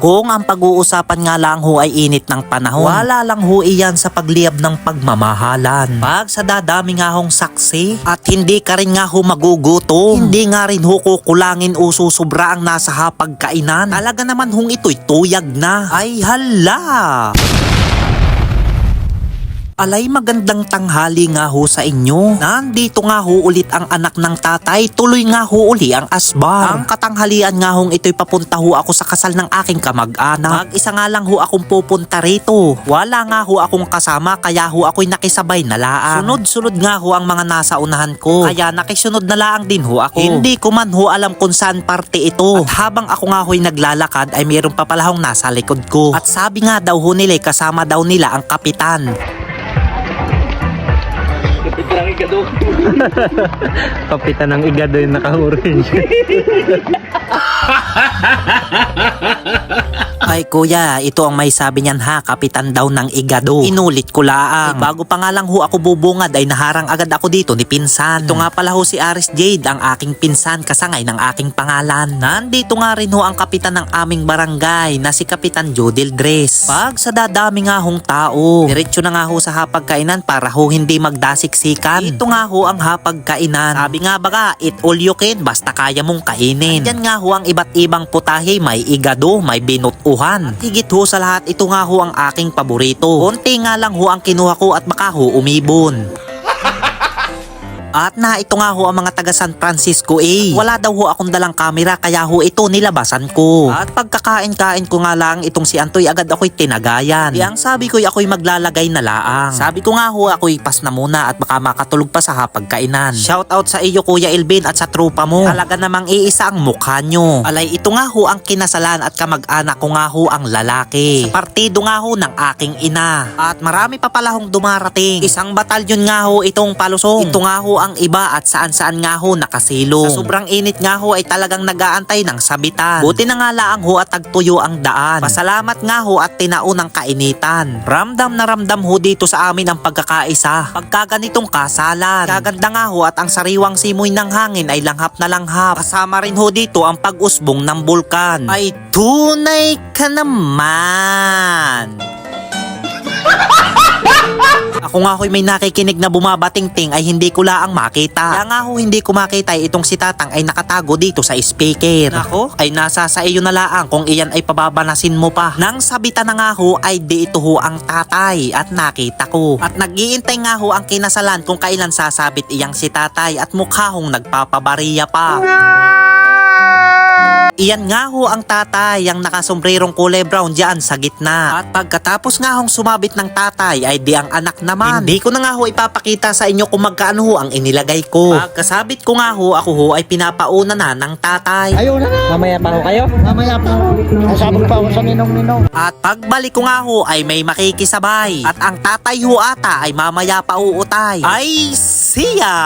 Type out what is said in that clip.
Kung ang pag-uusapan nga lang ho ay init ng panahon, wala lang ho iyan sa pagliyab ng pagmamahalan. Pag sa dadami nga hong saksi at hindi ka rin nga ho magugutom, hindi nga rin ho kukulangin o susubra ang nasa hapagkainan. Talaga naman hong ito'y tuyag na. Ay hala! Alay, magandang tanghali nga ho sa inyo. Nandito nga ho ulit ang anak ng tatay. Tuloy nga ho uli ang asbar. Ang katanghalian nga hong ito'y papunta ho ako sa kasal ng aking kamag-anak. Mag-isa nga lang ho akong pupunta rito. Wala nga ho akong kasama kaya ho ako'y nakisabay na laang. Sunod-sunod nga ho ang mga nasa unahan ko. Kaya nakisunod na laang din ho ako. Hindi ko man ho alam kung saan parte ito. At habang ako nga ho'y naglalakad ay mayroon pa pala hong nasa likod ko. At sabi nga daw ho nila kasama daw nila ang kapitan. Kapitan ng igado. Kapitan ng igado yung naka-orange. Ay kuya, ito ang may sabi niyan ha, kapitan daw ng igado. Inulit ko laang. Ay, bago pa nga lang ho ako bubungad ay naharang agad ako dito ni pinsan. Ito nga pala ho si Aris Jade, ang aking pinsan kasangay ng aking pangalan. Nandito nga rin ho ang kapitan ng aming barangay na si Kapitan Jodel Dres. Pag sa dadami nga hong tao, diretso na nga ho sa hapagkainan para ho hindi magdasiksikan. Ito nga ho ang hapagkainan. Sabi nga baga, eat all you can basta kaya mong kainin. Diyan nga ho ang iba't ibang putahe, may igado, may binutuhan. At higit ho sa lahat, ito nga ho ang aking paborito. Konti nga lang ho ang kinuha ko at baka ho umibon. At na ito nga ho ang mga taga San Francisco Wala daw ho akong dalang camera kaya ho ito nilabasan ko. At pagkakain-kain ko nga lang itong si Antoy agad ako'y tinagayan. Ang sabi ko'y ako'y maglalagay na laang. Sabi ko nga ho ako'y pas na muna at baka makatulog pa sa hapagkainan. Shout out sa iyo Kuya Elvin at sa tropa mo. Talaga namang iisa ang mukha nyo. Alay, ito nga ho ang kinasalan at kamag-anak ko nga ho ang lalaki. Sa partido nga ho ng aking ina. At marami pa pala hong dumarating. Isang batalyon nga ho itong palusong. Ito nga ho ang iba at saan-saan nga ho nakasilong. Sa sobrang init nga ho ay talagang nag-aantay ng sabitan. Buti na nga laang ho at tagtuyo ang daan. Pasalamat nga ho at tinaunang kainitan. Ramdam na ramdam ho dito sa amin ang pagkakaisa. Pagkaganitong kasalan. Kaganda nga ho at ang sariwang simoy ng hangin ay langhap na langhap. Kasama rin ho dito ang pag-usbong ng bulkan. Ay tunay ka naman. Ako nga ho'y may nakikinig na bumabating-ting ay hindi ko laang makita. Kaya nga ho hindi ko makita ay itong si Tatang ay nakatago dito sa speaker. Nako, ay nasa sa iyo na laang kung iyan ay pababanasin mo pa. Nang sabitan na nga ho ay di ito ho ang tatay at nakita ko. At nag-iintay nga ho ang kinasalan kung kailan sasabit iyang si tatay at mukha hong nagpapabariya pa. Iyan nga ho ang tatay, ang nakasombrerong kulay brown dyan sa gitna. At pagkatapos nga hong sumabit ng tatay ay di ang anak naman. Hindi ko na nga ho ipapakita sa inyo kung magkano ho ang inilagay ko. Pagkasabit ko nga ho, ako ho ay pinapauna na ng tatay. Ayaw na nga. Mamaya pa ho kayo? Mamaya pa. Nasabog pa ako sa ninong-ninong. At pagbalik ko nga ho ay may makikisabay. At ang tatay ho ata ay mamaya pa uutay. Ay siya!